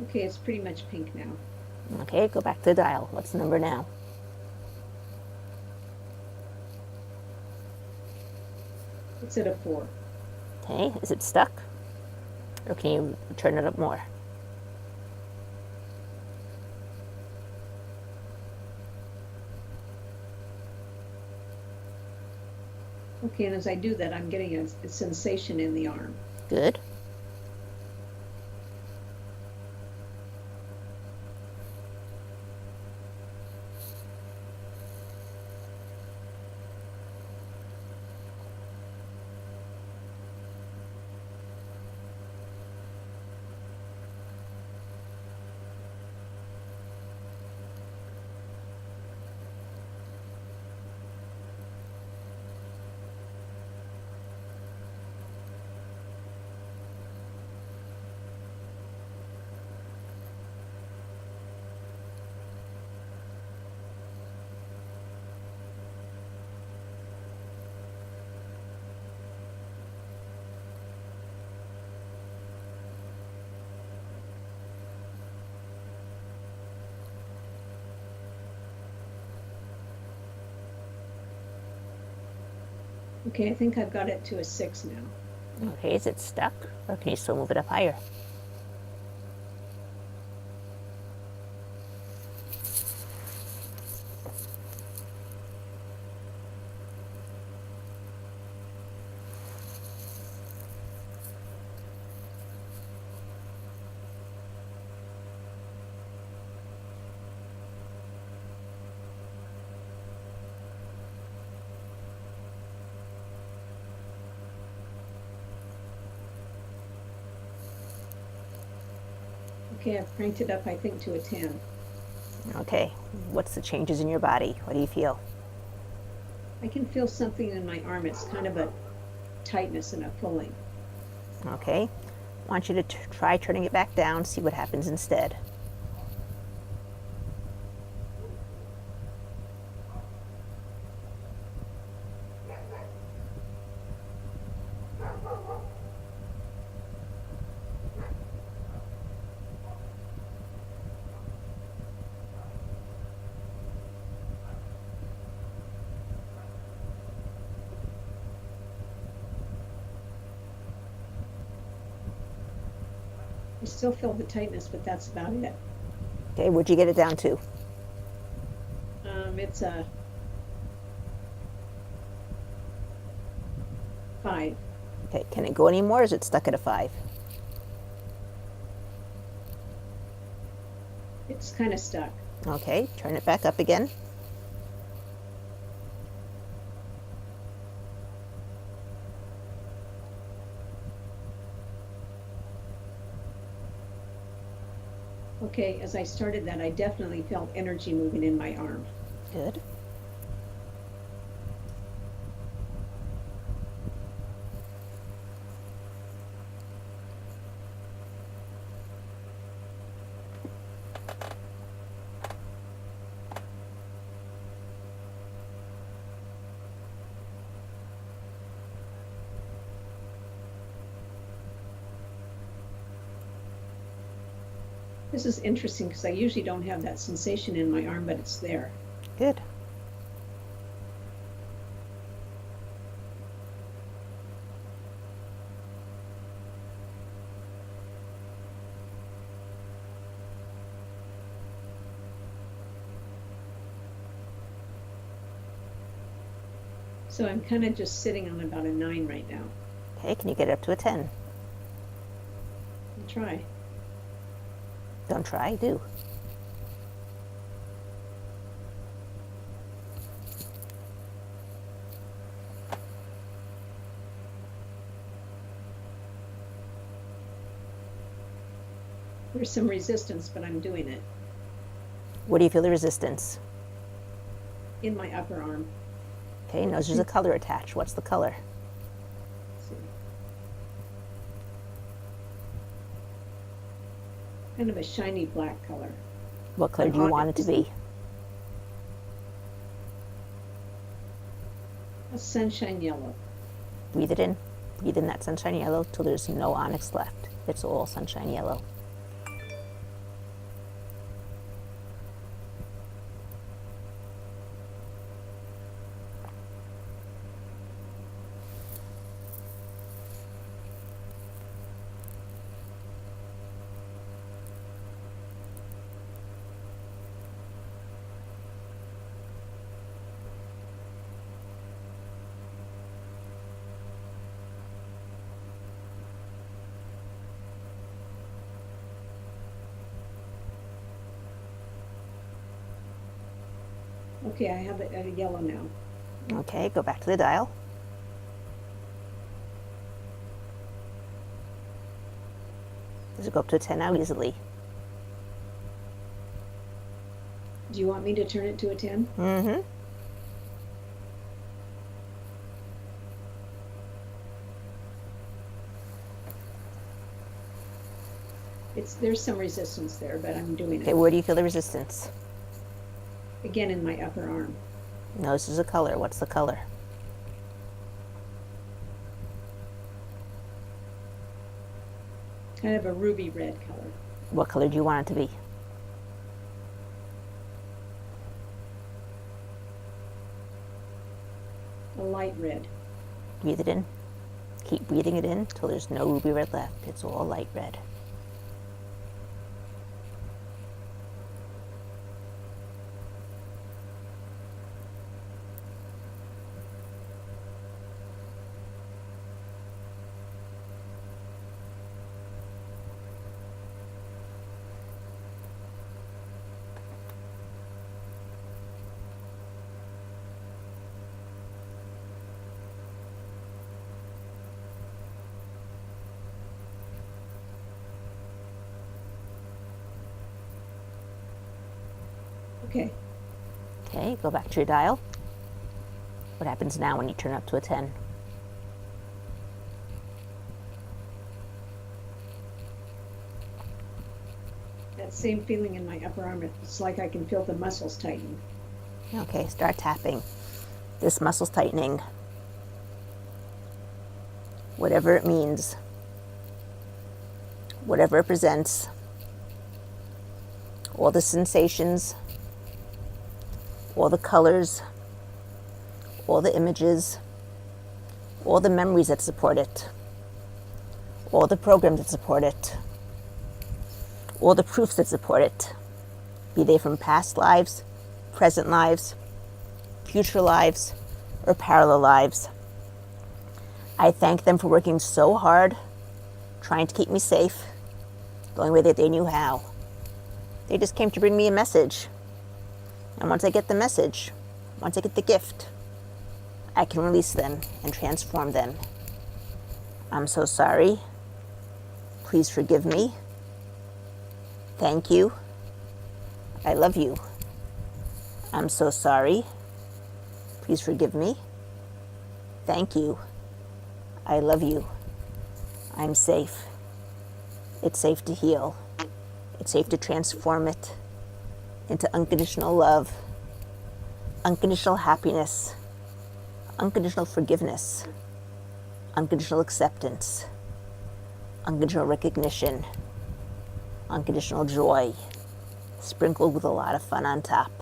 [SPEAKER 2] Okay, it's pretty much pink now.
[SPEAKER 1] Okay, go back to the dial. What's the number now?
[SPEAKER 2] It's at a 4.
[SPEAKER 1] Okay, is it stuck? Or can you turn it up more?
[SPEAKER 2] Okay, and as I do that, I'm getting a sensation in the arm.
[SPEAKER 1] Good.
[SPEAKER 2] Okay, I think I've got it to a 6 now.
[SPEAKER 1] Okay, is it stuck? Or can you still move it up higher?
[SPEAKER 2] Okay, I've cranked it up, I think, to a 10.
[SPEAKER 1] Okay, what's the changes in your body? What do you feel?
[SPEAKER 2] I can feel something in my arm. It's kind of a tightness and a pulling.
[SPEAKER 1] Okay, I want you to try turning it back down, see what happens instead.
[SPEAKER 2] I still feel the tightness, but that's about it.
[SPEAKER 1] Okay, what'd you get it down to?
[SPEAKER 2] It's a 5.
[SPEAKER 1] Okay, can it go any more or is it stuck at a 5?
[SPEAKER 2] It's kind of stuck.
[SPEAKER 1] Okay, turn it back up again.
[SPEAKER 2] Okay, as I started that, I definitely felt energy moving in my arm.
[SPEAKER 1] Good.
[SPEAKER 2] This is interesting because I usually don't have that sensation in my arm, but it's there.
[SPEAKER 1] Good.
[SPEAKER 2] So I'm kind of just sitting on about a 9 right now.
[SPEAKER 1] Okay, can you get it up to a 10?
[SPEAKER 2] I'll try.
[SPEAKER 1] Don't try, do.
[SPEAKER 2] There's some resistance, but I'm doing it
[SPEAKER 1] Where do you feel the resistance?
[SPEAKER 2] in my upper arm.
[SPEAKER 1] Okay, notice there's a color attached. What's the color?
[SPEAKER 2] Let's see. Kind of a shiny black color.
[SPEAKER 1] What color do you want it to be?
[SPEAKER 2] A sunshine yellow.
[SPEAKER 1] Breathe it in. Breathe in that sunshine yellow till there's no onyx left. It's all sunshine yellow.
[SPEAKER 2] Okay, I have a yellow now.
[SPEAKER 1] Okay, go back to the dial. Does it go up to a 10 now easily?
[SPEAKER 2] Do you want me to turn it to a 10?
[SPEAKER 1] Mm-hmm.
[SPEAKER 2] There's some resistance there, but I'm doing
[SPEAKER 1] Okay,
[SPEAKER 2] it.
[SPEAKER 1] where do you feel the resistance?
[SPEAKER 2] Again, in my upper arm.
[SPEAKER 1] No, this is a color. What's the color?
[SPEAKER 2] Kind of a ruby red color.
[SPEAKER 1] What color do you want it to be?
[SPEAKER 2] A light red.
[SPEAKER 1] Breathe it in. Keep breathing it in until there's no ruby red left. It's all light red.
[SPEAKER 2] Okay.
[SPEAKER 1] Okay, go back to your dial. What happens now when you turn up to a 10?
[SPEAKER 2] That same feeling in my upper arm. It's like I can feel the muscles tighten.
[SPEAKER 1] Okay, start tapping. This muscle's tightening. Whatever it means, whatever it presents, all the sensations, all the colors, all the images, all the memories that support it, all the programs that support it, all the proofs that support it, be they from past lives, present lives, future lives, or parallel lives. I thank them for working so hard, trying to keep me safe, the only way that they knew how. They just came to bring me a message. And once I get the message, once I get the gift, I can release them and transform them. I'm so sorry. Please forgive me. Thank you. I love you. I'm so sorry. Please forgive me. Thank you. I love you. I'm safe. It's safe to heal. It's safe to transform it into unconditional love, unconditional happiness, unconditional forgiveness, unconditional acceptance, unconditional recognition, unconditional joy, sprinkled with a lot of fun on top.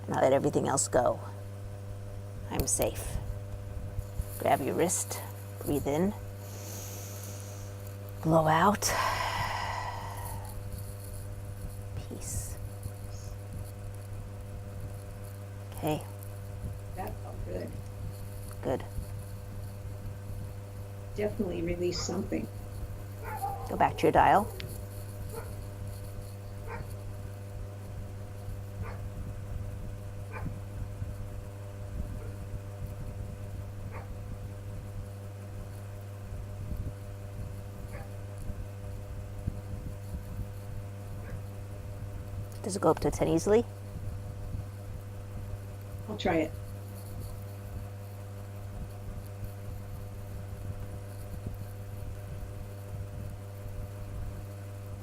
[SPEAKER 1] And I let everything else go. I'm safe. Grab your wrist, breathe in, blow out. Peace. Okay,
[SPEAKER 2] That felt good.
[SPEAKER 1] good.
[SPEAKER 2] Definitely release something.
[SPEAKER 1] Go back to your dial. Does it go up to 10 easily?
[SPEAKER 2] I'll try it.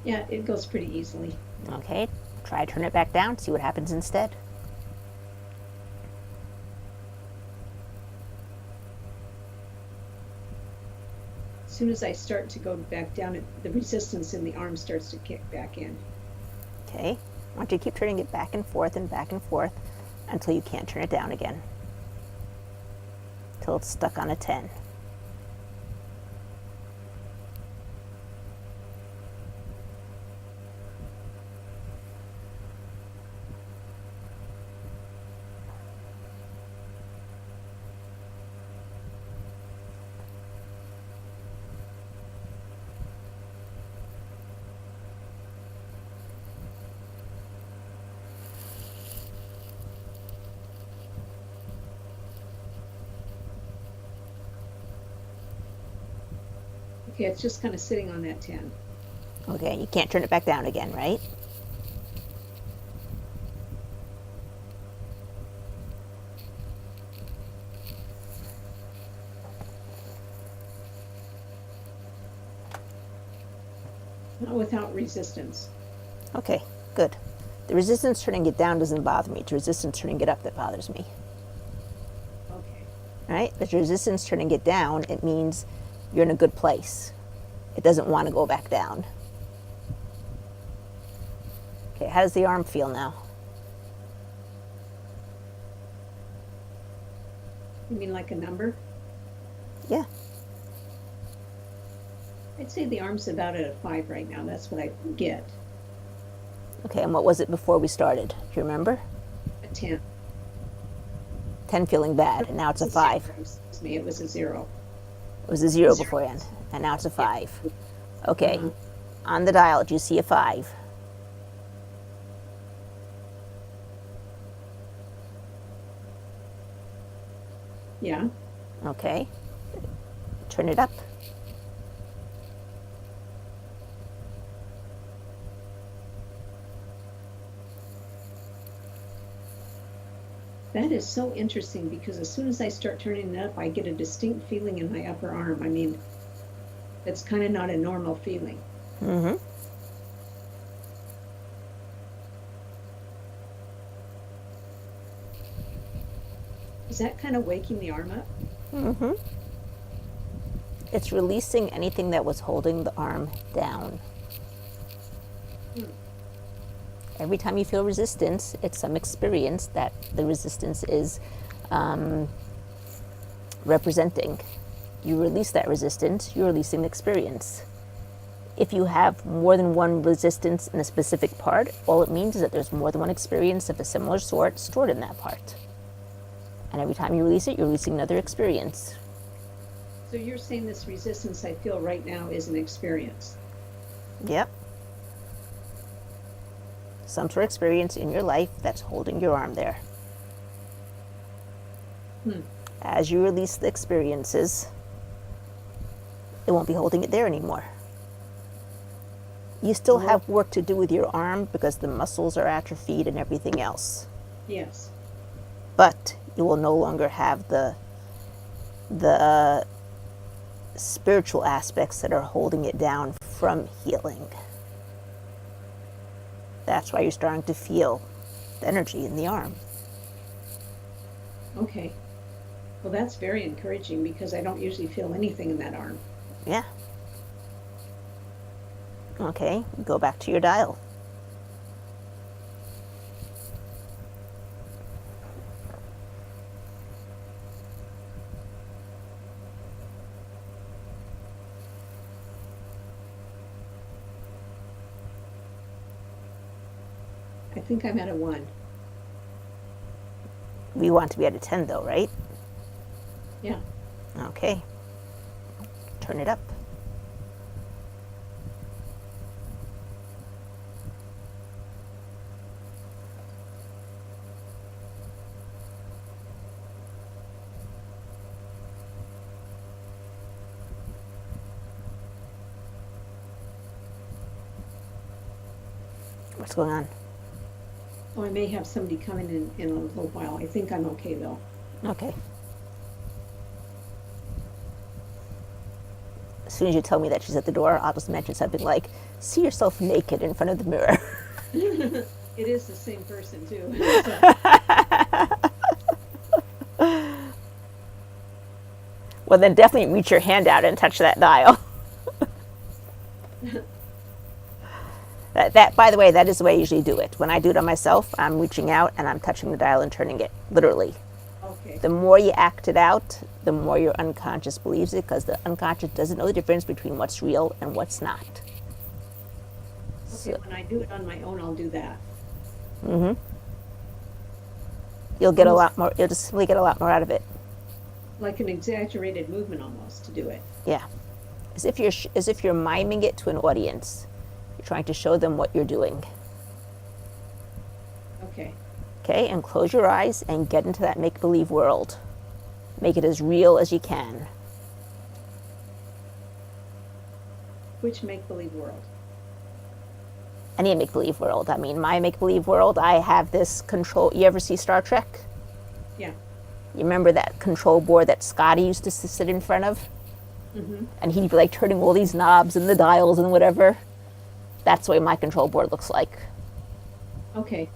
[SPEAKER 2] Yeah, it goes pretty easily.
[SPEAKER 1] Okay, try turn it back down, see what happens instead.
[SPEAKER 2] As soon as I start to go back down, the resistance in the arm starts to kick back in.
[SPEAKER 1] Okay, I want you to keep turning it back and forth until you can't turn it down again. Until it's stuck on a 10.
[SPEAKER 2] Okay, it's just kind of sitting on that 10.
[SPEAKER 1] Okay, you can't turn it back down again, right?
[SPEAKER 2] Not without resistance.
[SPEAKER 1] Okay, good. The resistance turning it down doesn't bother me. It's resistance turning it up that bothers me.
[SPEAKER 2] Okay.
[SPEAKER 1] All right? The resistance turning it down, it means you're in a good place. It doesn't want to go back down. Okay, how does the arm feel now?
[SPEAKER 2] You mean like a number?
[SPEAKER 1] Yeah.
[SPEAKER 2] I'd say the arm's about at a 5 right now. That's what I get.
[SPEAKER 1] Okay, and what was it before we started? Do you remember?
[SPEAKER 2] A 10.
[SPEAKER 1] 10 feeling bad, and now it's a 5.
[SPEAKER 2] Excuse me, it was a 0.
[SPEAKER 1] It was a 0 beforehand, and now it's a 5. Okay, on the dial, do you see a 5?
[SPEAKER 2] Yeah.
[SPEAKER 1] Okay, turn it up.
[SPEAKER 2] That is so interesting because as soon as I start turning it up, I get a distinct feeling in my upper arm. I mean, that's kind of not a normal feeling.
[SPEAKER 1] Mm-hmm.
[SPEAKER 2] Is that kind of waking the arm up?
[SPEAKER 1] Mm-hmm. It's releasing anything that was holding the arm down. Every time you feel resistance, it's some experience that the resistance is representing. You release that resistance, you're releasing the experience. If you have more than one resistance in a specific part, all it means is that there's more than one experience of a similar sort stored in that part. And every time you release it, you're releasing another experience.
[SPEAKER 2] So you're saying this resistance I feel right now is an experience?
[SPEAKER 1] Yep. Some sort of experience in your life that's holding your arm there. As you release the experiences, it won't be holding it there anymore. You still have work to do with your arm because the muscles are atrophied and everything else.
[SPEAKER 2] Yes.
[SPEAKER 1] But you will no longer have the spiritual aspects that are holding it down from healing. That's why you're starting to feel the energy in the arm.
[SPEAKER 2] Okay. Well, that's very encouraging because I don't usually feel anything in that arm.
[SPEAKER 1] Yeah. Okay, go back to your dial.
[SPEAKER 2] I think I'm at a 1.
[SPEAKER 1] We want to be at a 10 though, right?
[SPEAKER 2] Yeah.
[SPEAKER 1] Okay. Turn it up. What's going on?
[SPEAKER 2] Oh, I may have somebody coming in a little while. I think I'm okay though.
[SPEAKER 1] Okay. As soon as you tell me that she's at the door, I'll just mention something like, see yourself naked in front of the mirror.
[SPEAKER 2] It is the same person too.
[SPEAKER 1] Well, then definitely reach your hand out and touch that dial. That, by the way, that is the way I usually do it. When I do it on myself, I'm reaching out and I'm touching the dial and turning it, literally.
[SPEAKER 2] Okay.
[SPEAKER 1] The more you act it out, the more your unconscious believes it, because the unconscious doesn't know the difference between what's real and what's not.
[SPEAKER 2] Okay, when I do it on my own, I'll do that.
[SPEAKER 1] Mm-hmm. You'll get a lot more, you'll just simply get a lot more out of it.
[SPEAKER 2] Like an exaggerated movement almost to do it.
[SPEAKER 1] Yeah. As if you're miming it to an audience. You're trying to show them what you're doing.
[SPEAKER 2] Okay.
[SPEAKER 1] Okay, and close your eyes and get into that make-believe world. Make it as real as you can.
[SPEAKER 2] Which make-believe world?
[SPEAKER 1] Any make-believe world. I mean, my make-believe world, I have this control. You ever see Star Trek?
[SPEAKER 2] Yeah.
[SPEAKER 1] You remember that control board that Scotty used to sit in front of?
[SPEAKER 2] Mm-hmm.
[SPEAKER 1] And he'd be like turning all these knobs and the dials and whatever. That's the way my control board looks like.
[SPEAKER 2] Okay.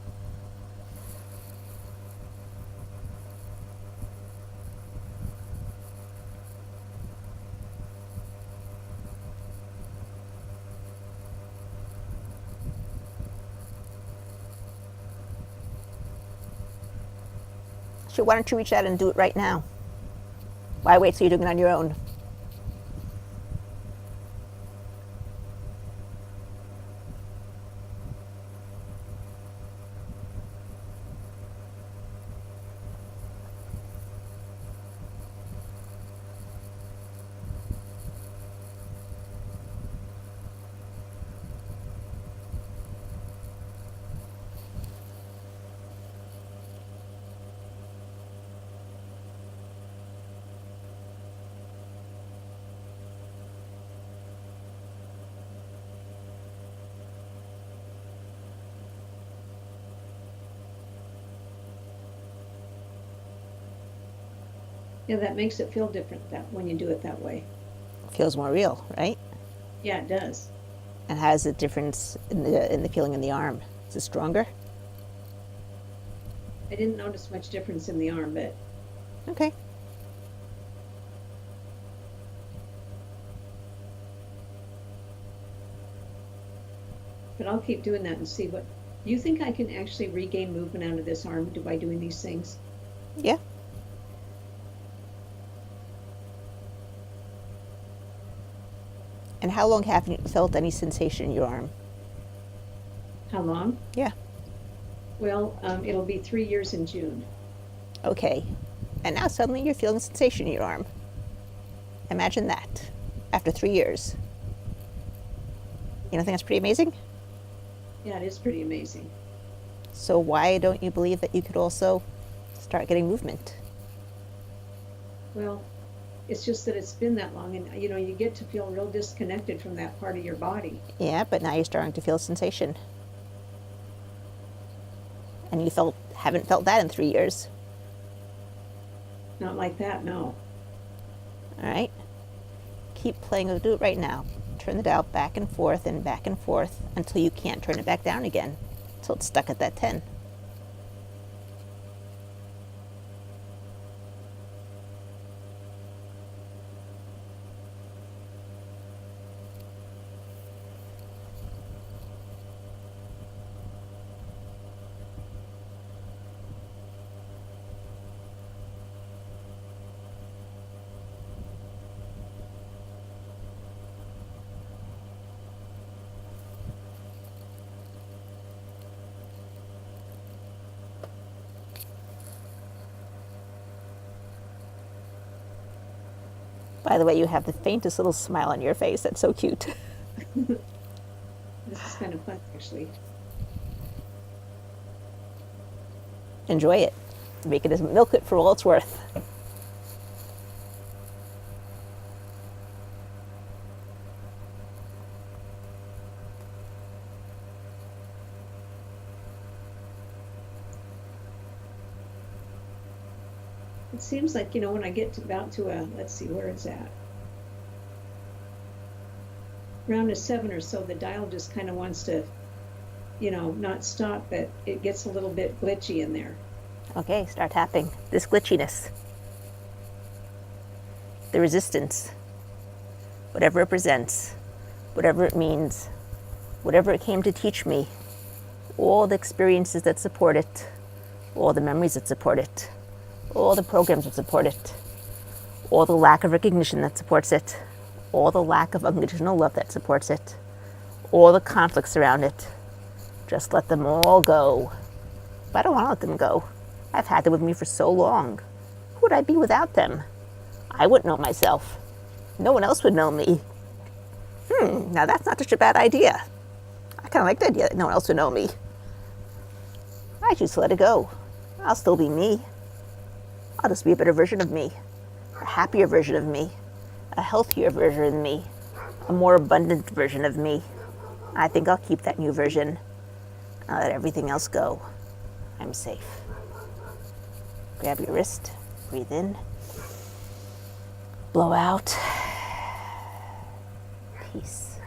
[SPEAKER 1] So why don't you reach out and do it right now? Why wait till you're doing it on your own?
[SPEAKER 2] Yeah, that makes it feel different that when you do it that way.
[SPEAKER 1] Feels more real, right?
[SPEAKER 2] Yeah, it does.
[SPEAKER 1] And has a difference in the feeling in the arm. Is it stronger?
[SPEAKER 2] I didn't notice much difference in the arm, but
[SPEAKER 1] Okay.
[SPEAKER 2] I'll keep doing that and see what. Do you think I can actually regain movement out of this arm by doing these things?
[SPEAKER 1] Yeah. And how long haven't you felt any sensation in your arm?
[SPEAKER 2] How long?
[SPEAKER 1] Yeah.
[SPEAKER 2] Well, it'll be 3 years in June.
[SPEAKER 1] Okay. And now suddenly you're feeling sensation in your arm. Imagine that. After 3 years. You don't think that's pretty amazing?
[SPEAKER 2] Yeah, it is pretty amazing.
[SPEAKER 1] So why don't you believe that you could also start getting movement?
[SPEAKER 2] Well, it's just that it's been that long, and you get to feel real disconnected from that part of your body.
[SPEAKER 1] Yeah, but now you're starting to feel sensation. And you haven't felt that in 3 years.
[SPEAKER 2] Not like that, no.
[SPEAKER 1] All right? Keep playing. Do it right now. Turn the dial back and forth until you can't turn it back down again. Until it's stuck at that 10. By the way, you have the faintest little smile on your face. That's so cute.
[SPEAKER 2] This is kind of fun, actually.
[SPEAKER 1] Enjoy it. Milk it for all it's worth.
[SPEAKER 2] It seems like, when I get about to let's see where it's at. Around a 7 or so, the dial just kind of wants to, not stop, but it gets a little bit glitchy in there.
[SPEAKER 1] Okay, start tapping. This glitchiness. The resistance. Whatever it represents. Whatever it means. Whatever it came to teach me. All the experiences that support it. All the memories that support it. All the programs that support it, all the lack of recognition that supports it, all the lack of unconditional love that supports it, all the conflicts around it. Just let them all go. But I don't want to let them go. I've had them with me for so long. Who would I be without them? I wouldn't know myself. No one else would know me. Now that's not such a bad idea. I kind of like the idea that no one else would know me. I choose to let it go. I'll still be me. I'll just be a better version of me, a happier version of me, a healthier version of me, a more abundant version of me. I think I'll keep that new version. I'll let everything else go. I'm safe. Grab your wrist, breathe in, blow out. Peace.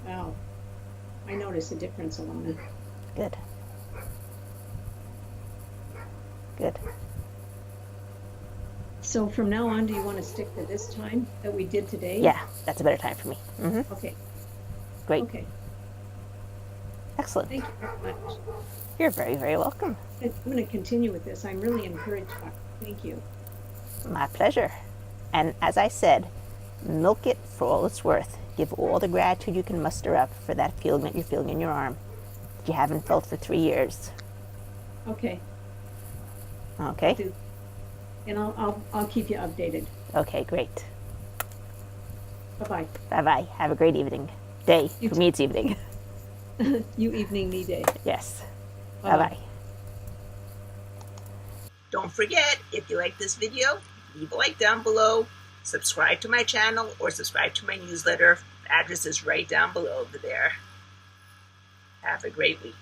[SPEAKER 2] Wow. I notice a difference, Alana.
[SPEAKER 1] Good. Good.
[SPEAKER 2] So from now on, do you want to stick to this time that we did today?
[SPEAKER 1] Yeah, that's a better time for me.
[SPEAKER 2] Okay.
[SPEAKER 1] Great.
[SPEAKER 2] Okay.
[SPEAKER 1] Excellent.
[SPEAKER 2] Thank you very much.
[SPEAKER 1] You're very, very welcome.
[SPEAKER 2] I'm going to continue with this. I'm really encouraged by it. Thank you.
[SPEAKER 1] My pleasure. And as I said, milk it for all it's worth. Give all the gratitude you can muster up for that feeling that you're feeling in your arm that you haven't felt for 3 years.
[SPEAKER 2] Okay.
[SPEAKER 1] Okay?
[SPEAKER 2] And I'll keep you updated.
[SPEAKER 1] Okay, great.
[SPEAKER 2] Bye-bye.
[SPEAKER 1] Bye-bye. Have a great evening. Day.
[SPEAKER 2] You
[SPEAKER 1] For me, it's evening.
[SPEAKER 2] You evening, me day.
[SPEAKER 1] Yes.
[SPEAKER 2] Bye-bye.
[SPEAKER 1] Bye-bye. Don't forget, if you like this video, leave a like down below, subscribe to my channel, or subscribe to my newsletter. The address is right down below over there. Have a great week.